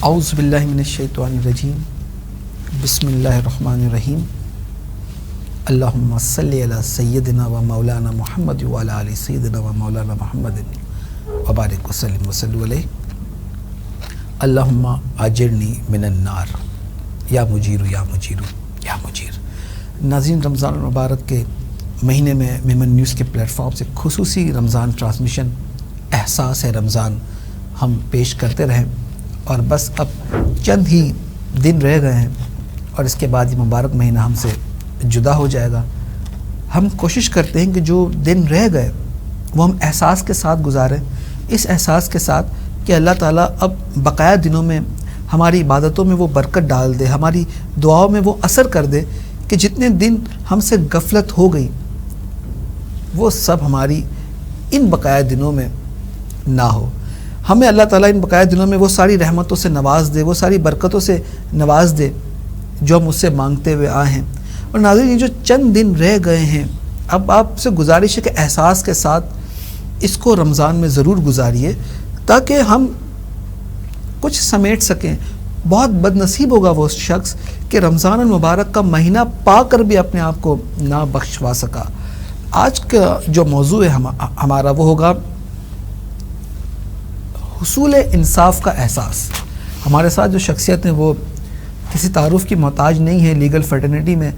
اعوذ باللہ من الشیطان الرجیم بسم اللہ الرحمن الرحیم اللہم صلی علی سیدنا و مولانا محمد وعلی آل سیدنا و مولانا محمد وبارک وسلم وصلو علیہ اللہم اجرنی من النار یا مجیر یا مجیر یا مجیر۔ ناظرین، رمضان المبارک کے مہینے میں میمن نیوز کے پلیٹ فارم سے خصوصی رمضان ٹرانسمیشن احساس ہے رمضان ہم پیش کرتے رہیں، اور بس اب چند ہی دن رہ گئے ہیں اور اس کے بعد یہ مبارک مہینہ ہم سے جدا ہو جائے گا۔ ہم کوشش کرتے ہیں کہ جو دن رہ گئے وہ ہم احساس کے ساتھ گزاریں، اس احساس کے ساتھ کہ اللہ تعالیٰ اب بقایا دنوں میں ہماری عبادتوں میں وہ برکت ڈال دے، ہماری دعاؤں میں وہ اثر کر دے کہ جتنے دن ہم سے غفلت ہو گئی وہ سب ہماری ان بقایا دنوں میں نہ ہو۔ ہمیں اللہ تعالیٰ ان بقایا دنوں میں وہ ساری رحمتوں سے نواز دے، وہ ساری برکتوں سے نواز دے جو ہم اس سے مانگتے ہوئے آئے ہیں۔ اور ناظرین، یہ جو چند دن رہ گئے ہیں، اب آپ سے گزارش ہے کہ احساس کے ساتھ اس کو رمضان میں ضرور گزاریے تاکہ ہم کچھ سمیٹ سکیں۔ بہت بد نصیب ہوگا وہ شخص کہ رمضان المبارک کا مہینہ پا کر بھی اپنے آپ کو نہ بخشوا سکا۔ آج کا جو موضوع ہے ہمارا وہ ہوگا حصول انصاف کا احساس۔ ہمارے ساتھ جو شخصیت ہیں وہ کسی تعارف کی محتاج نہیں ہے، لیگل فرٹرنیٹی میں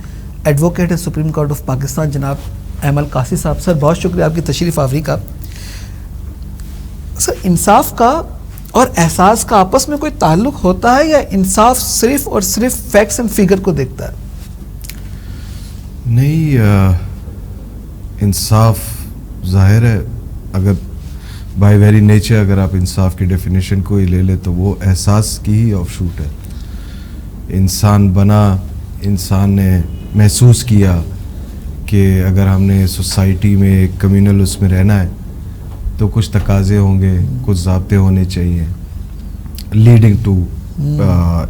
ایڈوکیٹ ہے سپریم کورٹ آف پاکستان جناب ایمل قاسی صاحب۔ سر، بہت شکریہ آپ کی تشریف آوری کا۔ سر، انصاف کا اور احساس کا آپس میں کوئی تعلق ہوتا ہے یا انصاف صرف اور صرف فیکٹس اینڈ فگر کو دیکھتا ہے؟ نہیں، انصاف ظاہر ہے اگر بائی ویری نیچر اگر آپ انصاف کی ڈیفینیشن کو ہی لے لیں تو وہ احساس کی ہی آف شوٹ ہے۔ انسان بنا، انسان نے محسوس کیا کہ اگر ہم نے سوسائٹی میں ایک کمیونل اس میں رہنا ہے تو کچھ تقاضے ہوں گے، کچھ ضابطے ہونے چاہیے لیڈنگ ٹو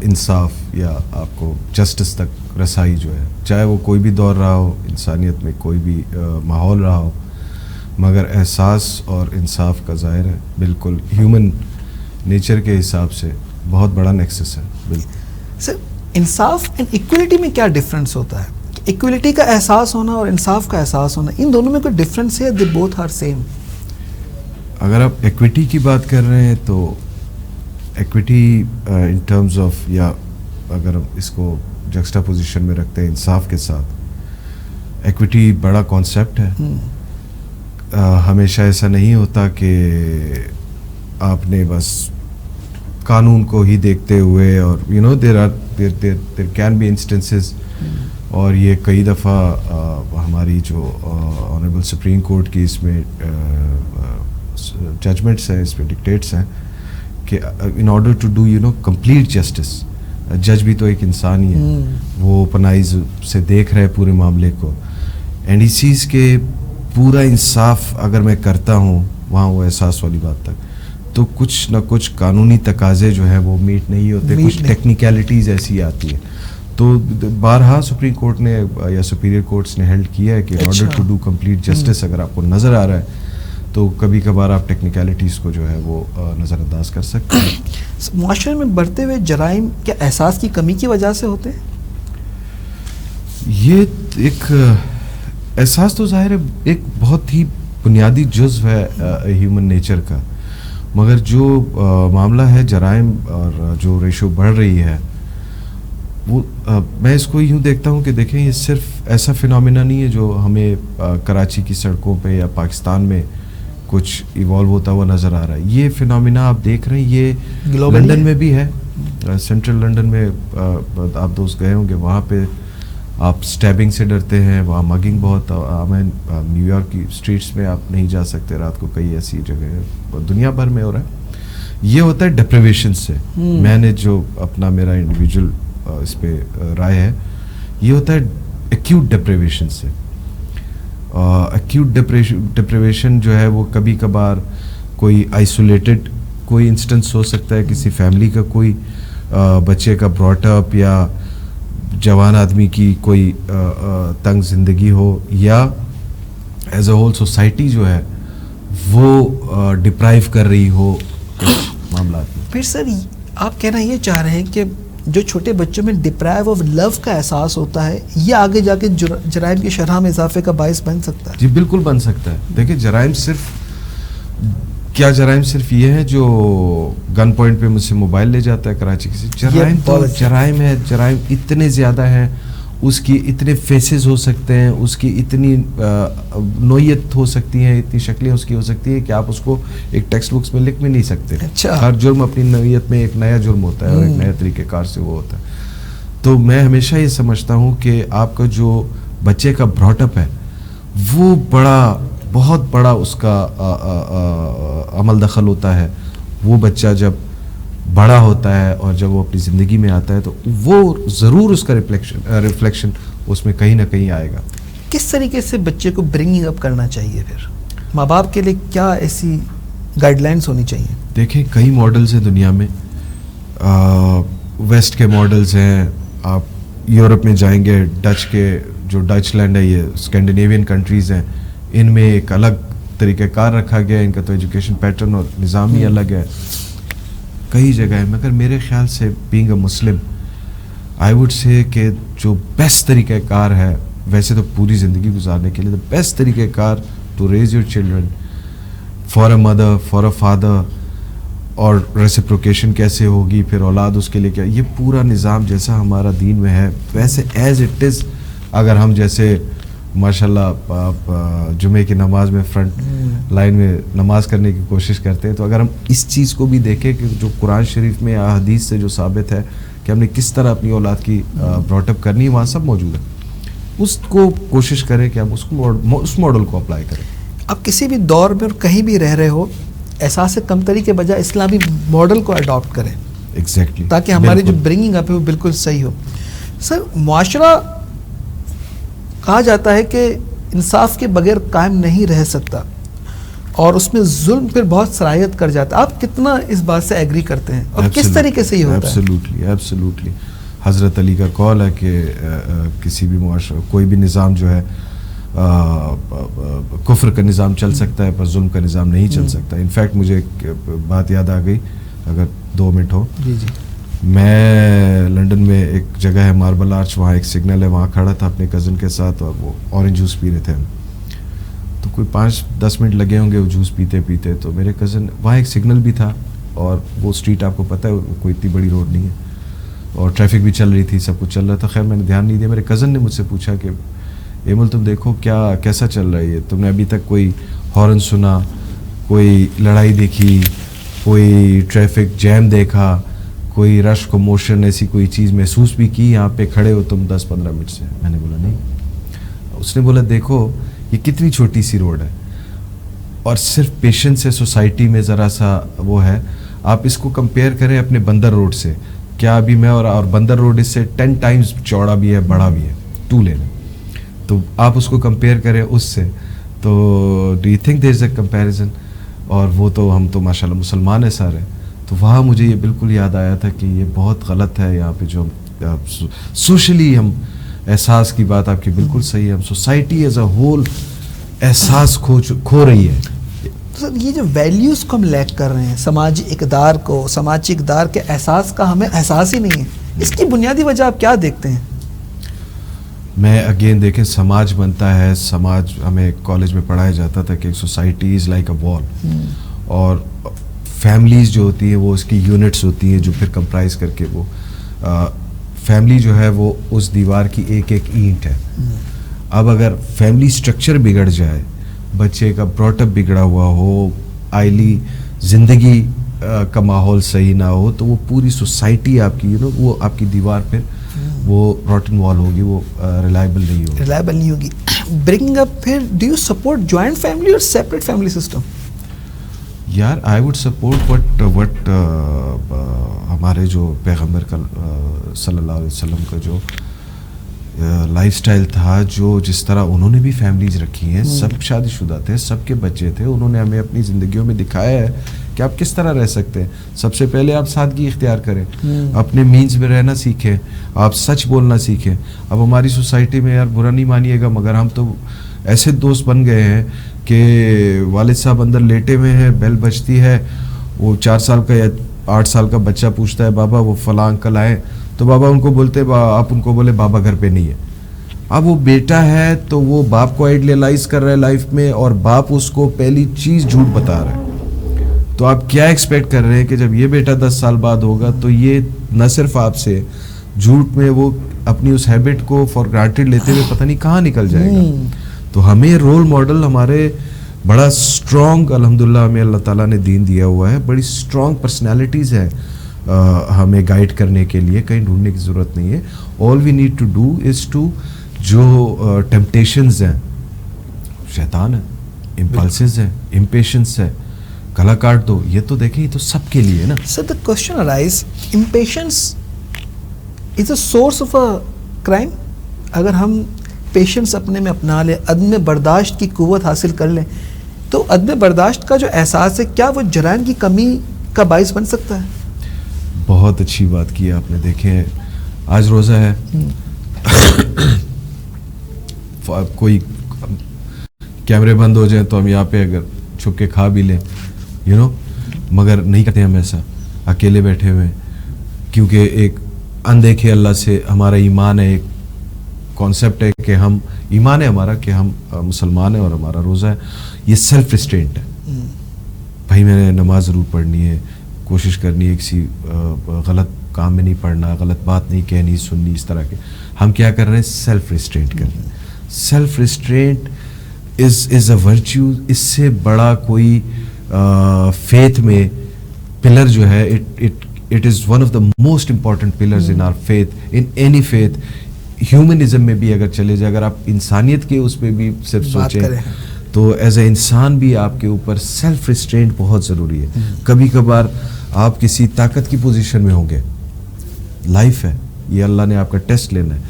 انصاف یا آپ کو جسٹس تک رسائی جو ہے، چاہے وہ کوئی بھی دور رہا ہو، انسانیت میں کوئی بھی ماحول رہا ہو، مگر احساس اور انصاف کا ظاہر ہے بالکل ہیومن نیچر کے حساب سے بہت بڑا نیکسس ہے۔ بالکل سر، انصاف اینڈ ایکولیٹی میں کیا ڈفرینس ہوتا ہے؟ ایکولیٹی کا احساس ہونا اور انصاف کا احساس ہونا، ان دونوں میں کوئی ڈفرینس ہے؟ They both are same. اگر آپ ایکویٹی کی بات کر رہے ہیں تو ایکویٹی ان ٹرمز آف، یا اگر ہم اس کو جکسٹا پوزیشن میں رکھتے ہیں انصاف کے ساتھ، ایکویٹی بڑا کانسیپٹ ہے۔ ہمیشہ ایسا نہیں ہوتا کہ آپ نے بس قانون کو ہی دیکھتے ہوئے، اور دیر کین بی انسٹنسز، اور یہ کئی دفعہ ہماری جو آنریبل سپریم کورٹ کی اس میں ججمنٹس ہیں، اس میں ڈکٹیٹس ہیں کہ in order to do complete justice, جج بھی تو ایک انسان ہی ہے، وہ اوپن آئیز سے دیکھ رہے پورے معاملے کو، اینڈ اس چیز کے پورا انصاف اگر میں کرتا ہوں وہاں وہ احساس والی بات تک، تو کچھ نہ کچھ قانونی تقاضے جو ہیں وہ میٹ نہیں ہوتے، کچھ ٹیکنیکلٹیز ایسی آتی ہیں۔ تو بارہا سپریم کورٹ نے یا سپیریئر کورٹس نے ہیلڈ کیا ہے کہ in order to do complete justice اگر آپ کو نظر آ رہا ہے تو کبھی کبھار آپ ٹیکنیکلٹیز کو جو ہے وہ نظر انداز کر سکتے ہیں۔ معاشرے میں بڑھتے ہوئے جرائم کیا احساس کی کمی کی وجہ سے ہوتے ہیں؟ یہ ایک احساس تو ظاہر ہے ایک بہت ہی بنیادی جزو ہے ہیومن نیچر کا، مگر جو معاملہ ہے جرائم اور جو ریشو بڑھ رہی ہے وہ میں اس کو یوں دیکھتا ہوں کہ دیکھیں یہ صرف ایسا فینومینا نہیں ہے جو ہمیں کراچی کی سڑکوں پہ یا پاکستان میں کچھ ایوالو ہوتا ہوا نظر آ رہا ہے۔ یہ فینومینا آپ دیکھ رہے ہیں یہ لنڈن میں بھی ہے، سینٹرل لنڈن میں آپ دوست گئے ہوں گے، وہاں پہ آپ سٹیبنگ سے ڈرتے ہیں، وہاں مگنگ بہت عام ہے۔ نیو یارک کی اسٹریٹس میں آپ نہیں جا سکتے رات کو، کئی ایسی جگہ دنیا بھر میں ہو رہا ہے۔ یہ ہوتا ہے ڈپریویشن سے۔ میں نے جو اپنا میرا انڈیویجول اس پہ رائے ہے، یہ ہوتا ہے ایکیوٹ ڈپریویشن سے۔ ایکیوٹ ڈپریویشن جو ہے وہ کبھی کبھار کوئی آئسولیٹڈ کوئی انسٹنس ہو سکتا ہے، کسی فیملی کا کوئی بچے کا براٹ اپ، یا جوان آدمی کی کوئی تنگ زندگی ہو، یا ایز اے ہول سوسائٹی جو ہے وہ ڈپرائیو کر رہی ہو معاملات میں۔ پھر سر آپ کہنا یہ چاہ رہے ہیں کہ جو چھوٹے بچوں میں ڈپرائیو آف لو کا احساس ہوتا ہے یہ آگے جا کے جرائم کی شرح میں اضافے کا باعث بن سکتا ہے؟ جی بالکل بن سکتا ہے. دیکھیں جرائم صرف یہ ہے جو گن پوائنٹ پہ مجھ سے موبائل لے جاتا ہے کراچی سے. جرائم تو جرائم ہے. جرائم اتنے زیادہ ہیں, اس کی اتنے فیسز ہو سکتے ہیں, اس کی اتنی نوعیت ہو سکتی ہے, اتنی شکلیں اس کی ہو سکتی ہیں کہ آپ اس کو ایک ٹیکسٹ بکس میں لکھ بھی نہیں سکتے. ہر جرم اپنی نوعیت میں ایک نیا جرم ہوتا ہے اور ایک نیا طریقہ کار سے وہ ہوتا ہے. تو میں ہمیشہ یہ سمجھتا ہوں کہ آپ کا جو بچے کا براٹ اپ ہے وہ بہت بڑا اس کا عمل دخل ہوتا ہے. وہ بچہ جب بڑا ہوتا ہے اور جب وہ اپنی زندگی میں آتا ہے تو وہ ضرور اس کا ریفلیکشن اس میں کہیں نہ کہیں آئے گا. کس طریقے سے بچے کو برنگنگ اپ کرنا چاہیے؟ پھر ماں باپ کے لیے کیا ایسی گائیڈ لائنس ہونی چاہیے؟ دیکھیں کئی ماڈلز ہیں دنیا میں. ویسٹ کے ماڈلز ہیں, آپ یورپ میں جائیں گے, جو ڈچ لینڈ ہے, یہ اسکینڈینیوین کنٹریز ہیں, ان میں ایک الگ طریقہ کار رکھا گیا ہے. ان کا تو ایجوکیشن پیٹرن اور نظام ہی الگ ہے. کئی جگہ ہے, مگر میرے خیال سے being a Muslim I would say کہ جو بیسٹ طریقہ کار ہے, ویسے تو پوری زندگی گزارنے کے لیے دا بیسٹ طریقہ کار to raise your children for a mother for a father, اور ریسیپروکیشن کیسے ہوگی, پھر اولاد اس کے لیے کیا, یہ پورا نظام جیسا ہمارا دین میں ہے ویسے ایز اٹ از. اگر ہم جیسے ماشاءاللہ آپ جمعے کی نماز میں فرنٹ لائن میں نماز کرنے کی کوشش کرتے ہیں, تو اگر ہم اس چیز کو بھی دیکھیں کہ جو قرآن شریف میں یا حدیث سے جو ثابت ہے کہ ہم نے کس طرح اپنی اولاد کی براٹ اپ کرنی ہے, وہاں سب موجود ہے. اس کو کوشش کریں کہ ہم اس ماڈل کو اپلائی کریں. آپ کسی بھی دور میں اور کہیں بھی رہ رہے ہو, احساس کمتری کے بجائے اسلامی ماڈل کو اڈاپٹ کریں. ایگزیکٹلی, تاکہ ہماری جو برنگنگ اپ ہے وہ بالکل صحیح ہو. سر, معاشرہ کہا جاتا ہے کہ انصاف کے بغیر قائم نہیں رہ سکتا اور اس میں ظلم پھر بہت صلاحیت کر جاتا ہے. آپ کتنا اس بات سے ایگری کرتے ہیں اور کس طریقے سے یہ ہوتا ہے؟ ایبسلیوٹلی. حضرت علی کا قول ہے کہ کسی بھی معاشرہ, کوئی بھی نظام جو ہے کفر کا نظام چل سکتا ہے پر ظلم کا نظام نہیں چل سکتا. انفیکٹ مجھے ایک بات یاد آ گئی, اگر 2 منٹ ہو. جی جی. میں لنڈن میں ایک جگہ ہے ماربل آرچ, وہاں ایک سگنل ہے, وہاں کھڑا تھا اپنے کزن کے ساتھ اور وہ اورنج جوس پی رہے تھے. تو کوئی 5-10 منٹ لگے ہوں گے وہ جوس پیتے پیتے. تو میرے کزن, وہاں ایک سگنل بھی تھا اور وہ اسٹریٹ آپ کو پتہ ہے کوئی اتنی بڑی روڈ نہیں ہے اور ٹریفک بھی چل رہی تھی, سب کچھ چل رہا تھا. خیر میں نے دھیان نہیں دیا. میرے کزن نے مجھ سے پوچھا کہ ایمل تم دیکھو کیسا چل رہا ہے یہ, تم نے ابھی تک کوئی ہارن سنا, کوئی لڑائی دیکھی, کوئی ٹریفک جیم دیکھا, کوئی رش کو موشن ایسی کوئی چیز محسوس بھی کی یہاں پہ کھڑے ہو تم 10-15 منٹ سے؟ میں نے بولا نہیں. اس نے بولا دیکھو یہ کتنی چھوٹی سی روڈ ہے اور صرف پیشنس ہے سوسائٹی میں ذرا سا وہ ہے. آپ اس کو کمپیئر کریں اپنے بندر روڈ سے, کیا ابھی میں اور بندر روڈ اس سے 10 ٹائمز چوڑا بھی ہے, بڑا بھی ہے, 2 لین ہے. تو آپ اس کو کمپیئر کریں اس سے, تو do you think there is a comparison? اور وہ تو ہم تو ماشاءاللہ مسلمان ہیں سارے. تو وہاں مجھے یہ بالکل یاد آیا تھا کہ یہ بہت غلط ہے یہاں پہ جو سوشلی ہم احساس کی بات آپ کی بالکل صحیح ہے, ہم سوسائٹی ایز اے ہول احساس کھو رہی ہے. سر, یہ جو ویلیوز کو ہم لیک کر رہے ہیں, سماجی اقدار کے احساس کا ہمیں احساس ہی نہیں ہے, اس کی بنیادی وجہ آپ کیا دیکھتے ہیں؟ میں اگین دیکھیں سماج بنتا ہے, سماج ہمیں کالج میں پڑھایا جاتا تھا کہ سوسائٹی از لائک اے وال, اور فیملیز جو ہوتی ہیں وہ اس کی یونٹس ہوتی ہیں جو پھر کمپرائز کر کے وہ فیملی جو ہے وہ اس دیوار کی ایک اینٹ ہے. اب اگر فیملی سٹرکچر بگڑ جائے, بچے کا براٹ اپ بگڑا ہوا ہو, آئلی زندگی کا ماحول صحیح نہ ہو, تو وہ پوری سوسائٹی آپ کی وہ آپ کی دیوار پھر وہ روٹن وال ہوگی, وہ ریلائبل نہیں ہوگی. برنگ اپ پھر do you support joint family اور سیپریٹ فیملی سسٹم؟ یار آئی وڈ سپورٹ وٹ ہمارے جو پیغمبر کا صلی اللہ علیہ وسلم کا جو لائف سٹائل تھا, جو جس طرح انہوں نے بھی فیملیز رکھی ہیں, سب شادی شدہ تھے, سب کے بچے تھے, انہوں نے ہمیں اپنی زندگیوں میں دکھایا ہے کہ آپ کس طرح رہ سکتے ہیں. سب سے پہلے آپ سادگی اختیار کریں, اپنے مینز میں رہنا سیکھیں, آپ سچ بولنا سیکھیں. اب ہماری سوسائٹی میں, یار برا نہیں مانیے گا, مگر ہم تو ایسے دوست بن گئے ہیں کہ والد صاحب اندر لیٹے ہوئے ہیں, بیل بجتی ہے, وہ 4 سال کا یا 8 سال کا بچہ پوچھتا ہے بابا وہ فلاں انکل آئے, تو بابا ان کو بولتے آپ ان کو بولے بابا گھر پہ نہیں ہے. اب وہ بیٹا ہے تو وہ باپ کو آئیڈیلائز کر رہا ہے لائف میں, اور باپ اس کو پہلی چیز جھوٹ بتا رہا ہے. تو آپ کیا ایکسپیکٹ کر رہے ہیں کہ جب یہ بیٹا 10 سال بعد ہوگا تو یہ نہ صرف آپ سے جھوٹ میں وہ اپنی اس ہیبٹ کو فار گرانٹیڈ لیتے ہوئے پتہ نہیں کہاں نکل جائے گا. تو ہمیں رول ماڈل ہمارے بڑا اسٹرانگ, الحمدللہ ہمیں اللہ تعالیٰ نے دین دیا ہوا ہے, بڑی اسٹرانگ پرسنالٹیز ہیں ہمیں گائیڈ کرنے کے لیے, کہیں ڈھونڈنے کی ضرورت نہیں ہے. All we need to do is to, جو ٹیمپٹیشنز ہیں, شیطان ہے, امپلسز ہیں, امپیشنس ہے, گلا کاٹ دو, یہ تو دیکھیں یہ تو سب کے لیے ہے نا. Sir the question arise, impatience is a source of a crime. اگر ہم پیشنس اپنے میں اپنا لیں, عدم برداشت کی قوت حاصل کر لیں, تو عدم برداشت کا جو احساس ہے کیا وہ جرائم کی کمی کا باعث بن سکتا ہے؟ بہت اچھی بات کی آپ نے. دیکھیں آج روزہ ہے, کوئی کیمرے بند ہو جائیں تو ہم یہاں پہ اگر چھپ کے کھا بھی لیں, مگر نہیں کرتے ہم ایسا, اکیلے بیٹھے ہوئے, کیونکہ ایک اندیکھے اللہ سے ہمارا ایمان ہے, ایک کانسیپٹ ہے کہ ہم ایمان ہے ہمارا کہ ہم مسلمان ہیں اور ہمارا روزہ ہے. یہ سیلف ریسٹرینٹ ہے. بھائی میں نے نماز ضرور پڑھنی ہے, کوشش کرنی ہے کسی غلط کام میں نہیں پڑھنا, غلط بات نہیں کہنی سننی, اس طرح کے ہم کیا کر رہے ہیں, سیلف ریسٹرینٹ کر رہے ہیں. Self restraint is a virtue. اس سے بڑا کوئی فیتھ میں پلر جو ہے, it is one of the most important pillars in our faith, in any faith. Humanism میں بھی اگر چلے جائے, اگر آپ انسانیت کے اس پہ بھی صرف سوچیں تو ایز اے انسان بھی آپ کے اوپر سیلف ریسٹرینٹ بہت ضروری ہے. کبھی کبھار آپ کسی طاقت کی پوزیشن میں ہوں گے, لائف ہے یہ, اللہ نے آپ کا ٹیسٹ لینا ہے.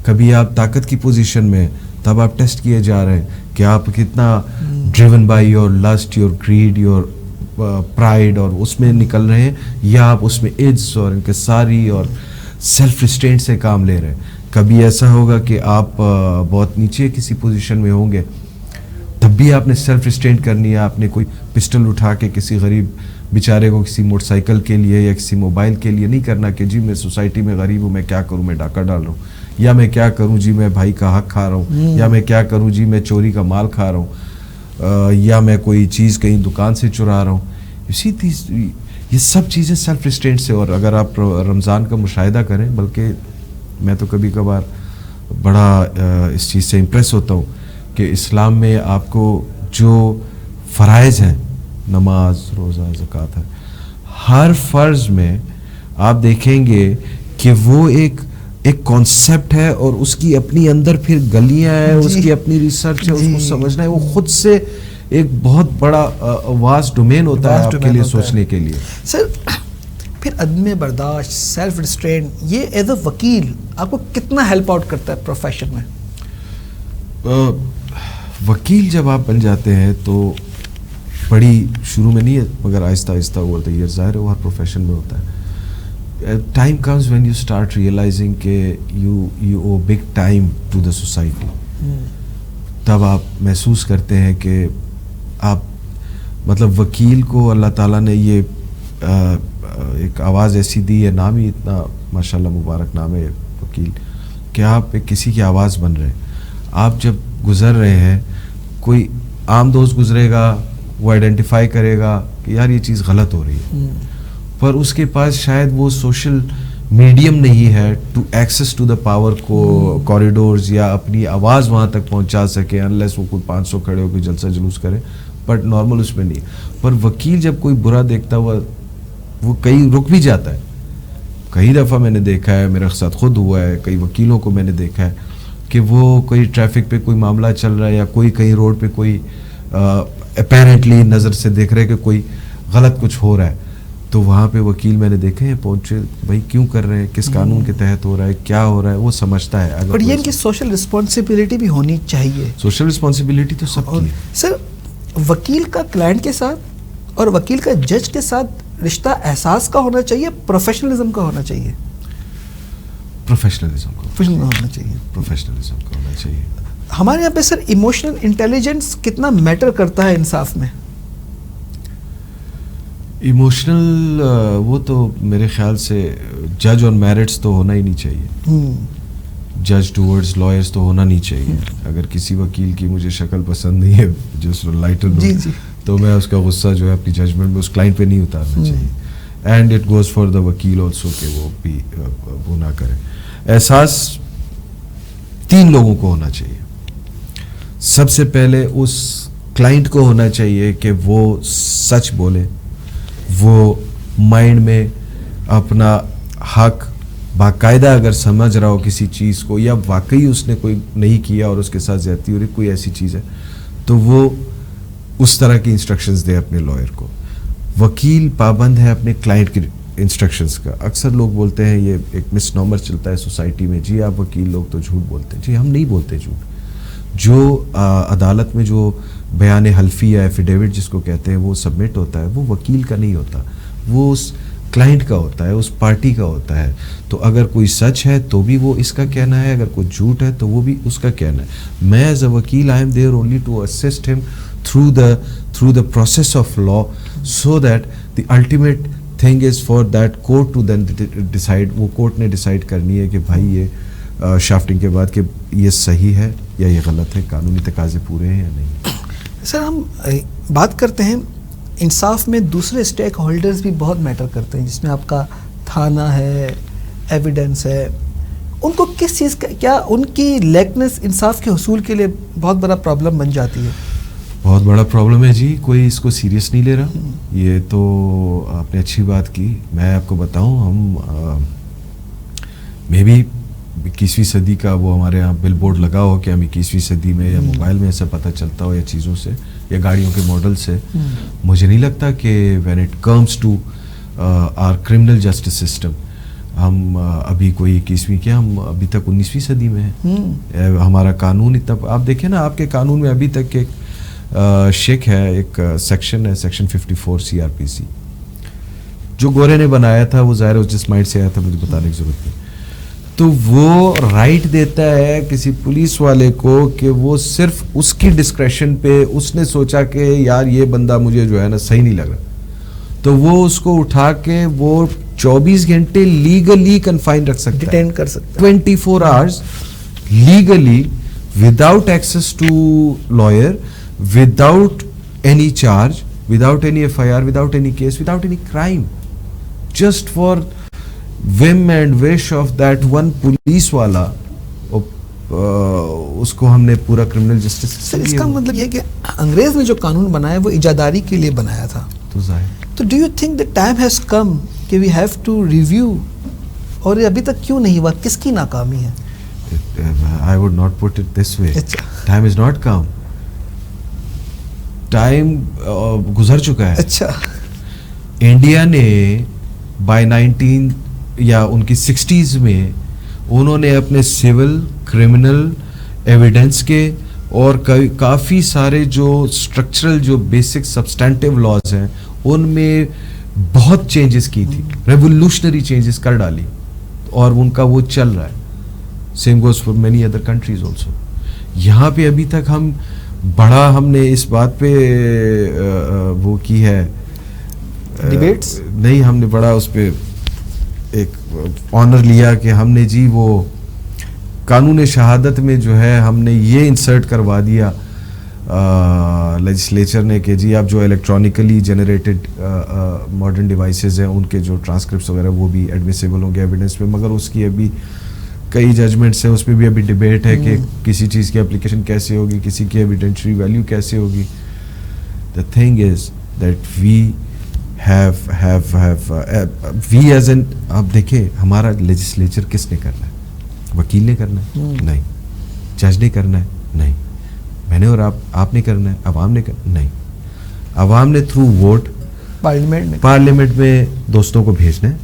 کبھی آپ طاقت کی پوزیشن میں, تب آپ ٹیسٹ کیے جا رہے ہیں کہ آپ کتنا driven by your lust, your greed, your pride, اور اس میں نکل رہے ہیں, یا آپ اس میں عجز اور انکساری اور سیلف ریسٹرینٹ سے کام لے رہے ہیں. کبھی ایسا ہوگا کہ آپ بہت نیچے کسی پوزیشن میں ہوں گے, تب بھی آپ نے سیلف ریسٹرینٹ کرنی ہے. آپ نے کوئی پسٹل اٹھا کے کسی غریب بیچارے کو کسی موٹر سائیکل کے لیے یا کسی موبائل کے لیے نہیں کرنا کہ جی میں سوسائٹی میں غریب ہوں, میں کیا کروں, میں ڈاکہ ڈال رہا ہوں, یا میں کیا کروں جی میں بھائی کا حق کھا رہا ہوں, یا میں کیا کروں جی میں چوری کا مال کھا رہا ہوں, یا میں کوئی چیز کہیں دکان سے چرا رہا ہوں. یہ سب چیزیں سیلف ریسٹرینٹ سے. اور اگر آپ رمضان کا مشاہدہ کریں, بلکہ میں تو کبھی کبھار بڑا اس چیز سے امپریس ہوتا ہوں کہ اسلام میں آپ کو جو فرائض ہیں, نماز, روزہ, زکوٰۃ ہے, ہر فرض میں آپ دیکھیں گے کہ وہ ایک کانسیپٹ ہے, اور اس کی اپنی اندر پھر گلیاں ہیں, اس کی اپنی ریسرچ ہے, اس کو سمجھنا ہے. وہ خود سے ایک بہت بڑا واس ڈومین ہوتا ہے آپ کے لیے سوچنے کے لیے. سر پھر عدم برداشت, سیلف ریسٹرینٹ, یہ ایز اے وکیل آپ کو کتنا ہیلپ آؤٹ کرتا ہے پروفیشن میں؟ وکیل جب آپ بن جاتے ہیں تو بڑی شروع میں نہیں ہے, مگر آہستہ آہستہ اوور دا ایئر, ظاہر ہے وہ ہر پروفیشن میں ہوتا ہے. Time comes when you start realising کہ you owe big time to the society. تب آپ محسوس کرتے ہیں کہ آپ مطلب وکیل کو اللہ تعالیٰ نے یہ ایک آواز ایسی دی ہے, نام ہی اتنا ماشاءاللہ مبارک نام ہے وکیل, کہ آپ کسی کی آواز بن رہے ہیں. آپ جب گزر رہے ہیں, کوئی عام دوست گزرے گا, وہ آئیڈینٹیفائی کرے گا کہ یار یہ چیز غلط ہو رہی ہے, پر اس کے پاس شاید وہ سوشل میڈیم نہیں ہے to access to the power کو کوریڈورز, یا اپنی آواز وہاں تک پہنچا سکے, انلیس وہ کوئی 500 کھڑے ہو کے جلسہ جلوس کرے, بٹ نارمل اس میں نہیں. پر وکیل جب کوئی برا دیکھتا ہوا, وہ کئی رک بھی جاتا ہے. کئی دفعہ میں نے دیکھا ہے, میرے ساتھ خود ہوا ہے, کئی وکیلوں کو میں نے دیکھا ہے کہ وہ کوئی ٹریفک پہ کوئی معاملہ چل رہا ہے, یا کوئی کہیں روڈ پہ کوئی اپیرنٹلی نظر سے دیکھ رہے کہ کوئی غلط کچھ ہو رہا ہے, تو وہاں پہ وکیل میں نے دیکھے ہیں پہنچے, بھائی کیوں کر رہے ہیں, کس قانون کے تحت ہو رہا ہے, کیا ہو رہا ہے, وہ سمجھتا ہے. پر یہ ان کی سوشل رسپانسبلٹی بھی ہونی چاہیے. سوشل رسپانسبلٹی تو سب کی ہے. سر وکیل کا کلائنٹ کے ساتھ اور وکیل کا جج کے ساتھ رشتہ احساس کا ہونا چاہیے, پروفیشنلزم کا ہونا چاہیے؟ پروفیشنلزم کا ہونا چاہیے. پروفیشنلزم کا ہونا چاہیے. ہمارے یہاں پہ سر ایموشنل انٹیلیجنس کتنا میٹر کرتا ہے انصاف میں؟ ایموشنل وہ تو میرے خیال سے جج اور میرٹس تو ہونا ہی نہیں چاہیے. جج ٹورڈز لائرس تو ہونا نہیں چاہیے. اگر کسی وکیل کی مجھے شکل پسند نہیں ہے جو لائٹر تو میں اس کا غصہ جو ہے اپنی ججمنٹ میں اس کلائنٹ پہ نہیں اتارنا چاہیے. And it goes for the وکیل آلسو کہ وہ بھی وہ نہ کرے. احساس 3 لوگوں کو ہونا چاہیے. سب سے پہلے اس کلائنٹ کو ہونا چاہیے کہ وہ سچ بولے, وہ مائنڈ میں اپنا حق باقاعدہ اگر سمجھ رہا ہو کسی چیز کو, یا واقعی اس نے کوئی نہیں کیا اور اس کے ساتھ زیادتی ہو رہی کوئی ایسی چیز ہے, تو وہ اس طرح کی انسٹرکشنز دے اپنے لائر کو. وکیل پابند ہے اپنے کلائنٹ کی انسٹرکشنز کا. اکثر لوگ بولتے ہیں, یہ ایک مس نامر چلتا ہے سوسائٹی میں, جی آپ وکیل لوگ تو جھوٹ بولتے ہیں. جی ہم نہیں بولتے جھوٹ. جو عدالت میں جو بیان حلفی یا ایفیڈیوٹ جس کو کہتے ہیں وہ سبمٹ ہوتا ہے, وہ وکیل کا نہیں ہوتا, وہ اس کلائنٹ کا ہوتا ہے, اس پارٹی کا ہوتا ہے. تو اگر کوئی سچ ہے تو بھی وہ اس کا کہنا ہے, اگر کوئی جھوٹ ہے تو وہ بھی اس کا کہنا ہے. میں ایز اے وکیل I am there only to assist ہم through the process of law, so that the ultimate thing is for that court to then decide. وہ کورٹ نے ڈیسائیڈ کرنی ہے کہ بھائی یہ شافٹنگ کے بعد کہ یہ صحیح ہے یا یہ غلط ہے, قانونی تقاضے پورے ہیں یا نہیں. سر ہم بات کرتے ہیں انصاف میں دوسرے اسٹیک ہولڈرز بھی بہت میٹر کرتے ہیں, جس میں آپ کا تھانہ ہے, ایویڈنس ہے. ان کو کس چیز کا, کیا ان کی لیکنیس انصاف کے حصول کے لیے بہت بڑا پرابلم بن جاتی ہے؟ بہت بڑا پرابلم ہے جی, کوئی اس کو سیریس نہیں لے رہا. یہ تو آپ نے اچھی بات کی. میں آپ کو بتاؤں, ہم میں بھی 21ویں صدی کا وہ ہمارے یہاں بل بورڈ لگا ہو کہ ہم 21ویں صدی میں, یا موبائل میں ایسا پتہ چلتا ہو یا چیزوں سے یا گاڑیوں کے ماڈل سے. مجھے نہیں لگتا کہ when it comes to our criminal justice system ہم ابھی کوئی 21ویں کے, ہم ابھی تک 19ویں صدی میں ہیں. ہمارا قانون اتنا, آپ دیکھیں نا آپ کے قانون میں ابھی تک ایک شک ہے, ایک سیکشن ہے, سیکشن 54 CRPC, جو گورے نے بنایا تھا. وہ ظاہر اس جس مائنڈ سے آیا تھا مجھے بتانے کی ضرورت نہیں. تو وہ رائٹ دیتا ہے کسی پولیس والے کو کہ وہ صرف اس کی ڈسکریشن پہ, اس نے سوچا کہ یار یہ بندہ مجھے جو ہے نا صحیح نہیں لگ رہا, تو وہ اس کو اٹھا کے وہ 24 گھنٹے لیگلی کنفائن رکھ سکتا ہے, ڈیٹین کر سکتا ہے 24 hours legally, without access to lawyer, without any charge, without any FIR, without any case, without any crime, just for whim and wish of that one police wala. اس کو ہم نے پورا کرمنل جسٹس. سر اس کا مطلب یہ کہ انگریز نے جو قانون بنایا وہ ایجاداری کے لیے بنایا تھا, تو ظاہر. تو do you think the time has come کہ وی ہیو ٹو ریویو, اور ابھی تک کیوں نہیں ہوا, کس کی ناکامی ہے؟ I would not put it this way. Time is not come. Time گزر چکا ہے. اچھا, انڈیا نے بائی 19 یا ان کی 60s میں انہوں نے اپنے سول, کرمنل, ایویڈنس کے اور کافی سارے جو اسٹرکچرل جو بیسک سبسٹینٹیو لاز ہیں ان میں بہت چینجز کی تھی, ریولیوشنری چینجز کر ڈالی, اور ان کا وہ چل رہا ہے. Same goes for many other countries also. یہاں پہ ابھی تک بڑا ہم نے اس بات پہ وہ کی ہے ڈیبیٹس نہیں, ہم نے بڑا اس پہ ایک آنر لیا کہ ہم نے جی وہ قانون شہادت میں جو ہے ہم نے یہ انسرٹ کروا دیا لیجسلیچر نے کہ جی اب جو الیکٹرانکلی جنریٹڈ ماڈرن ڈیوائسز ہیں ان کے جو ٹرانسکرپٹس وغیرہ وہ بھی ایڈمیسیبل ہوں گے ایویڈنس میں. مگر اس کی ابھی کئی ججمنٹس ہیں, اس میں بھی ابھی ڈیبیٹ ہے کہ کسی چیز کی اپلیکیشن کیسے ہوگی, کسی کی ایویڈینشری ویلیو کیسے ہوگی. The thing is that we as an, آپ دیکھیں ہمارا لیجسلیچر کس نے کرنا ہے؟ وکیل نے کرنا ہے؟ نہیں. جج نے کرنا ہے؟ نہیں. میں نے اور آپ نے کرنا ہے؟ عوام نے کرنا؟ نہیں. عوام نے تھرو ووٹ پارلیمنٹ میں دوستوں کو بھیجنا ہے.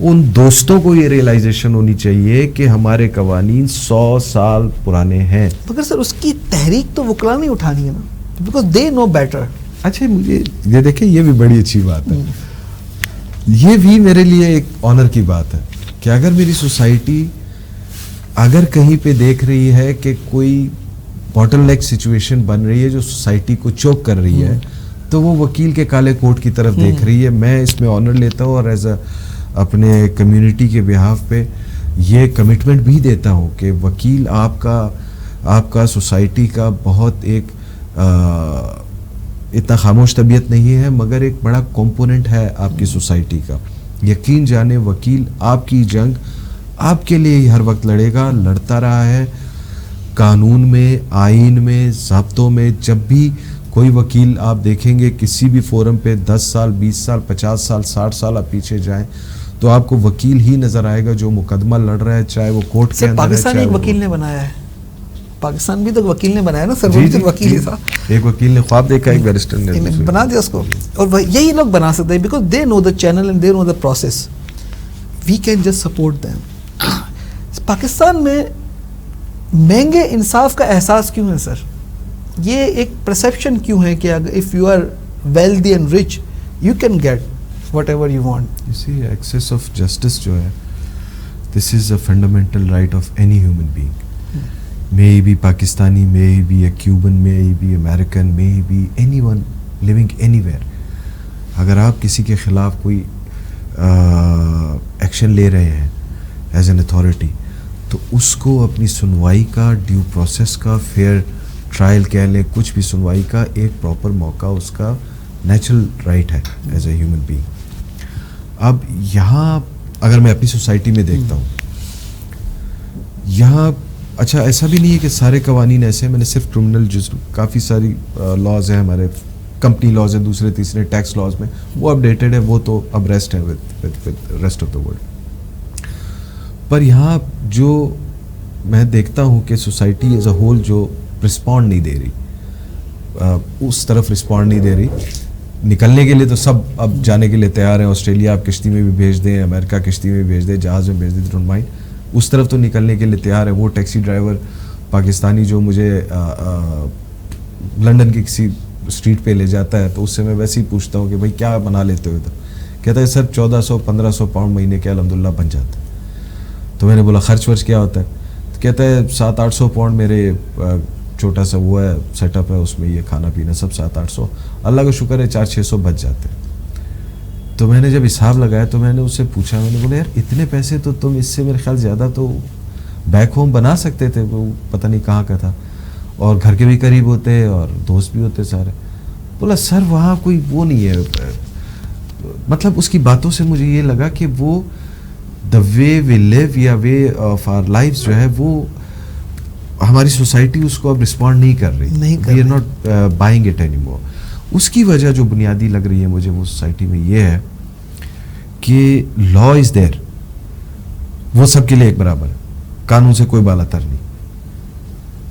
ان دوستوں کو یہ ریئلائزیشن ہونی چاہیے کہ ہمارے قوانین 100 سال پرانے ہیں. مگر سر اس کی تحریک تو وکلا نہیں اٹھانی ہے نا, بیکاز دے نو بیٹر. اچھا مجھے یہ دیکھیں, یہ بھی بڑی اچھی بات ہے, یہ بھی میرے لیے ایک آنر کی بات ہے کہ اگر میری سوسائٹی اگر کہیں پہ دیکھ رہی ہے کہ کوئی باٹل نیک سچویشن بن رہی ہے جو سوسائٹی کو چوک کر رہی ہے, تو وہ وکیل کے کالے کوٹ کی طرف دیکھ رہی ہے. میں اس میں آنر لیتا ہوں اور ایز اے اپنے کمیونٹی کے بہاف پہ یہ کمٹمنٹ بھی دیتا ہوں کہ وکیل آپ کا سوسائٹی کا بہت ایک اتنا خاموش طبیعت نہیں ہے مگر ایک بڑا کمپوننٹ ہے آپ کی سوسائٹی کا. یقین جانے وکیل آپ کی جنگ آپ کے لیے ہی ہر وقت لڑے گا, لڑتا رہا ہے. قانون میں, آئین میں, ضابطوں میں جب بھی کوئی وکیل آپ دیکھیں گے کسی بھی فورم پہ 10 سال 20 سال 50 سال 60 سال آپ پیچھے جائیں تو آپ کو وکیل ہی نظر آئے گا جو مقدمہ لڑ رہا ہے, چاہے وہ کورٹ کے اندر ہے. پاکستان ایک وکیل نے بنایا ہے, پاکستان بھی تو وکیل نے بنایا نا سر, وہ بھی وکیل تھا. ایک وکیل نے خواب دیکھا, ایک بیرسٹر نے بنا دیا اس کو, اور یہی لوگ بنا سکتے ہیں because they know the channel and they know the process. We can just support them. Pakistan میں مہنگے انصاف کا احساس کیوں ہے سر؟ یہ ایک پرسیپشن کیوں ہے کہ if you are wealthy and rich you can get whatever you want? اسی ایکسیس آف جسٹس جو ہے, this is a fundamental right of any human being. may he be Pakistani, may he be a Cuban, may he be American, may he be anyone living anywhere. اگر آپ کسی کے خلاف کوئی action لے رہے ہیں ایز این اتھارٹی تو اس کو اپنی سنوائی کا, ڈیو پروسیس کا, فیئر ٹرائل کہہ لیں, کچھ بھی سنوائی کا ایک پراپر موقع اس کا نیچرل رائٹ ہے ایز اے ہیومن بینگ. اب یہاں اگر میں اپنی سوسائٹی میں دیکھتا ہوں, یہاں اچھا ایسا بھی نہیں ہے کہ سارے قوانین ایسے ہیں. میں نے صرف کرمنل کافی ساری لاز ہیں ہمارے, کمپنی لاز ہیں, دوسرے تیسرے ٹیکس لاز میں, وہ اپڈیٹڈ ہے, وہ تو اب ریسٹ ہے with rest of the world. پر یہاں جو میں دیکھتا ہوں کہ سوسائٹی ایز اے ہول جو رسپونڈ نہیں دے رہی, اس طرف رسپونڈ نہیں دے رہی. نکلنے کے لیے تو سب اب جانے کے لیے تیار ہیں. آسٹریلیا آپ کشتی میں بھی بھیج دیں, امریکہ کشتی میں بھی بھیج دیں, جہاز میں بھیج دیں, ڈونٹ مائنڈ, اس طرف تو نکلنے کے لیے تیار ہے. وہ ٹیکسی ڈرائیور پاکستانی جو مجھے لنڈن کی کسی اسٹریٹ پہ لے جاتا ہے تو اس سے میں ویسے ہی پوچھتا ہوں کہ بھائی کیا بنا لیتے ہو, تو کہتا ہے سر 1400-1500 پاؤنڈ مہینے کے الحمدللہ بن جاتا ہے. تو میں نے بولا خرچ ورچ کیا ہوتا ہے؟ تو کہتا ہے 700-800 پاؤنڈ میرے چھوٹا سا وہ ہے سیٹ اپ ہے, اس میں یہ کھانا پینا سب 700-800, اللہ کا شکر ہے 400-600 بچ جاتے ہیں. تو میں نے جب حساب لگایا تو میں نے اس سے پوچھا, میں نے بولا یار اتنے پیسے تو تم اس سے میرے خیال زیادہ تو بیک ہوم بنا سکتے تھے. وہ پتہ نہیں کہاں کا تھا اور گھر کے بھی قریب ہوتے اور دوست بھی ہوتے سارے. بولا سر وہاں کوئی وہ نہیں ہے, مطلب اس کی باتوں سے مجھے یہ لگا کہ وہ دا وے وی لیو یا وے آف آر لائف جو ہے وہ ہماری سوسائٹی اس کو اب رسپونڈ نہیں کر رہی. We are not buying it any more. اس کی وجہ جو بنیادی لگ رہی ہے مجھے وہ سوسائٹی میں یہ ہے کہ لا از دیر, وہ سب کے لیے ایک برابر ہے, قانون سے کوئی بالا تر نہیں.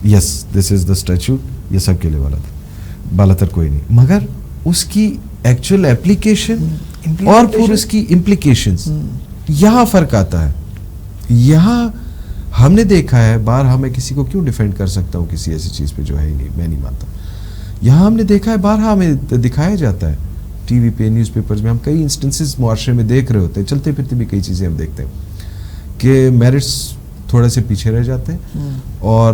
یس دس از دا اسٹیچوٹ, یہ سب کے لیے بالا تر کوئی نہیں, مگر اس کی ایکچوئل اپلیکیشن اور پھر اس کی امپلیکیشنز یہاں فرق آتا ہے. یہاں ہم نے دیکھا ہے, بارہا میں کسی کو کیوں ڈیفینڈ کر سکتا ہوں کسی ایسی چیز پہ جو ہے ہی نہیں, میں نہیں مانتا. یہاں ہم نے دیکھا ہے, بارہا ہمیں دکھایا جاتا ہے ٹی وی پہ, نیوز پیپرز میں, ہم کئی انسٹنسز معاشرے میں دیکھ رہے ہوتے ہیں, چلتے پھرتے بھی کئی چیزیں ہم دیکھتے ہیں کہ میرٹس تھوڑے سے پیچھے رہ جاتے ہیں اور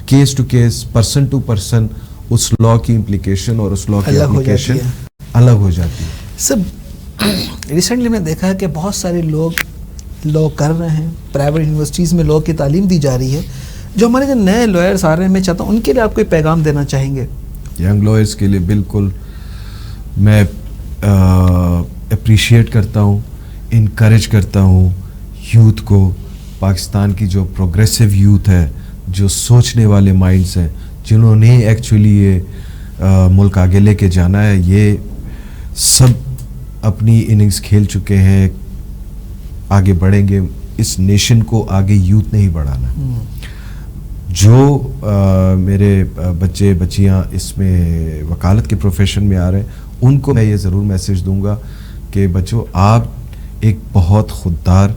case to case, person to person اس لا کی امپلیکیشن اور اس لا کی اپلیکیشن الگ ہو جاتی ہے. سب ریسنٹلی میں دیکھا ہے کہ بہت سارے لوگ لا کر رہے ہیں, پرائیویٹ یونیورسٹیز میں لا کی تعلیم دی جا رہی ہے. جو ہمارے جو نئے لائرس آ رہے ہیں, میں چاہتا ہوں ان کے لیے آپ کوئی پیغام دینا چاہیں گے؟ ینگ لائرس کے لیے بالکل میں اپریشیٹ کرتا ہوں, انکریج کرتا ہوں یوتھ کو. پاکستان کی جو پروگریسو یوتھ ہے, جو سوچنے والے مائنڈس ہیں, جنہوں نے ایکچولی یہ ملک آگے لے کے جانا ہے, یہ سب اپنی اننگز کھیل چکے ہیں, آگے بڑھیں گے. اس نیشن کو آگے یوتھ نے ہی بڑھانا. جو میرے بچے بچیاں اس میں وکالت کے پروفیشن میں آ رہے ہیں, ان کو میں یہ ضرور میسیج دوں گا کہ بچوں آپ ایک بہت خوددار,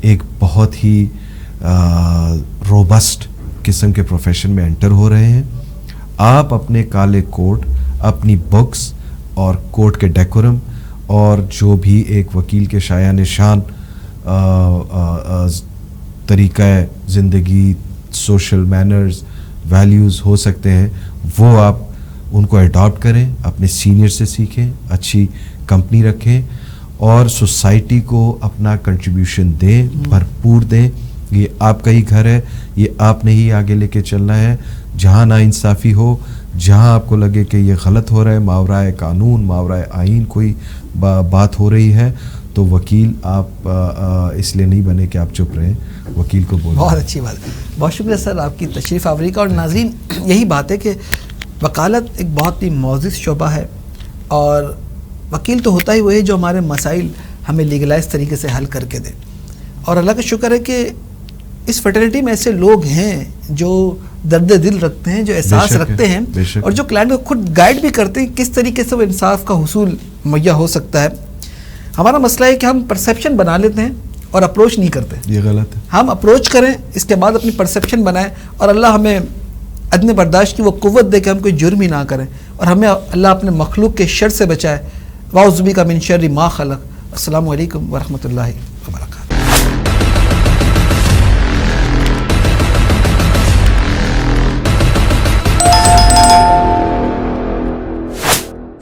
ایک بہت ہی روبسٹ قسم کے پروفیشن میں انٹر ہو رہے ہیں. آپ اپنے کالے کوٹ, اپنی بکس اور کورٹ کے ڈیکورم اور جو بھی ایک وکیل کے شایان نشان طریقہ زندگی, سوشل مینرز, ویلیوز ہو سکتے ہیں, وہ آپ ان کو اڈاپٹ کریں، اپنے سینئر سے سیکھیں، اچھی کمپنی رکھیں اور سوسائٹی کو اپنا کنٹریبیوشن دیں، بھرپور دیں. یہ آپ کا ہی گھر ہے، یہ آپ نے ہی آگے لے کے چلنا ہے. جہاں ناانصافی ہو، جہاں آپ کو لگے کہ یہ غلط ہو رہا ہے، ماورائے قانون ماورائے آئین کوئی بات ہو رہی ہے، تو وکیل آپ اس لیے نہیں بنے کہ آپ چپ رہیں، وکیل کو بولیں. بہت اچھی بات ہے. بہت شکریہ سر آپ کی تشریف آوری کا. اور ناظرین یہی بات ہے کہ وکالت ایک بہت ہی معزز شعبہ ہے، اور وکیل تو ہوتا ہی وہ ہے جو ہمارے مسائل ہمیں لیگلائز طریقے سے حل کر کے دے. اور اللہ کا شکر ہے کہ اس فیٹرنیٹی میں ایسے لوگ ہیں جو درد دل رکھتے ہیں، جو احساس رکھتے ہیں، اور جو کلائنٹ کو خود گائیڈ بھی کرتے ہیں کس طریقے سے وہ انصاف کا حصول مہیا ہو سکتا ہے. ہمارا مسئلہ ہے کہ ہم پرسیپشن بنا لیتے ہیں اور اپروچ نہیں کرتے. یہ غلط ہے. ہم اپروچ کریں، اس کے بعد اپنی پرسیپشن بنائیں، اور اللہ ہمیں عدم برداشت کی وہ قوت دے کہ ہم کوئی جرم ہی نہ کریں، اور ہمیں اللہ اپنے مخلوق کے شر سے بچائے. واعوذ بک من شر ما خلق. السلام علیکم ورحمۃ اللہ.